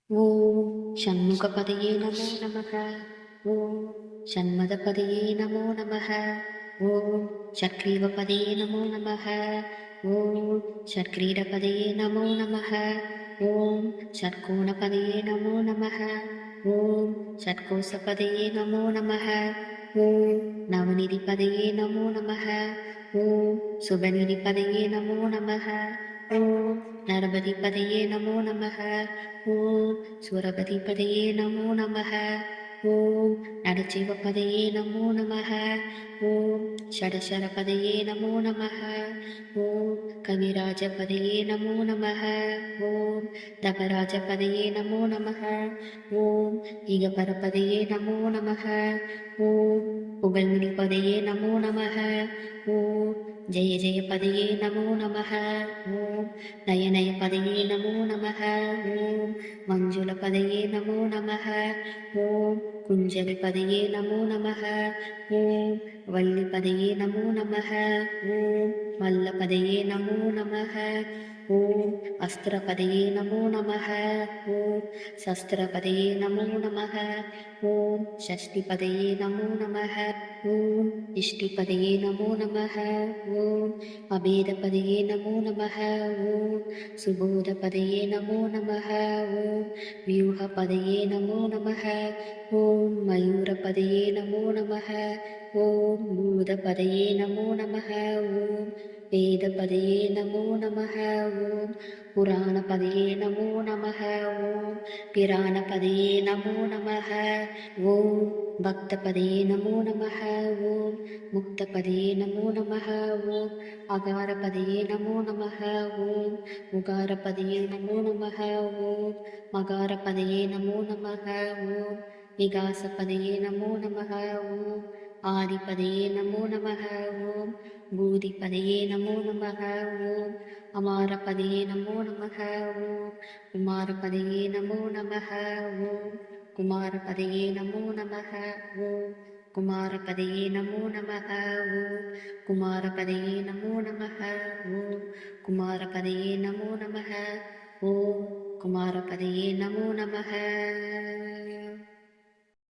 ஓம் ஷண்முகபதியே நமோ நமக. ஓம் ஷண்மதபதியே நமோ நமக. ஓம் சக்ரீவபதியே நமோ நமக. ஓம் ஷட்கிரீடபதியே நமோ நமக. ஓம் ஷட்கோணபதியே நமோ நமக. ஓம் ஷட்கோசபதியே நமோ நமக. ஓம் நவநிதிபதியே நமோ நமக. ஓம் சுபநிதிபதியே நமோ நமக. ஓம் நரபதிபதியே நமோ நமக. ஓம் சுரபதிபதியே நமோ நமக. ஓம் நடச்சிவபதியே நமோ நமக. ஓம் ஷடசரபதியே நமோ நமக. ஓம் கவிராஜபதியே நமோ நமக. ஓம் தபராஜபதியே நமோ நமக. ஓம் இகபரபதியே நமோ நமக. ஓம் புகழ்முனிபதியே நமோ நமக. ஓம் ஜெய ஜெயபதியே நமோ நமக. ஓம் நயநயபதியே நமோ நமக. ஓம் மஞ்சுளபதியே நமோ நமக. ஓம் குஞ்சலிபதியே நமோ நமக. ஓம் வள்ளிபதியே நமோ நமக. ஓம் மல்லபதியே நமோ நமக. ஓம் அஸ்திரபதியே நமோ நமக. ஓம் சஸ்திரபதியே நமோ நமக. ஓம் ஷஷ்டிபதியே நமோ நமக. ஓம் இஷ்டிபதியே நமோ நமக. ஓம் அபேதபதியே நமோ நமக. ஓம் சுபோதபதியே நமோ நமக. ஓம் வியூகபதியே நமோ நமக. ஓம் மயூரபதியே நமோ நமக. ஓம் பூதபதியே நமோ நமக. ஓம் வேதபதியே நமோ நமக. ஓம் புராணபதியே நமோ நமக. ஓம் பிராணபதியே நமோ நமக. ஓம் பக்தபதியே நமோ நமக. ஓம் முக்தபதியே நமோ நமக. ஓம் அகாரபதியே நமோ நமக. ஓம் உகாரபதியே நமோ நமக. ஓம் மகாரபதியே நமோ நமக. ஓம் விகாசபதியே நமோ நமக. ஓம் ஆதிபதியே நமோ நமக. ஓம் பூதிபதியே நமோ நமக. ஓம் அமாரபதியே நமோ நமக. ஓம் குமாரபதியே நமோ நமக. ஓம் குமாரபதியே நமோ நமக. ஓம் குமாரபதியே நமோ நமக. ஓம் குமாரபதியே நமோ நமக. ஓம் குமாரபதியே நமோ நமக. ஓம் குமாரபதியே நமோ நமக.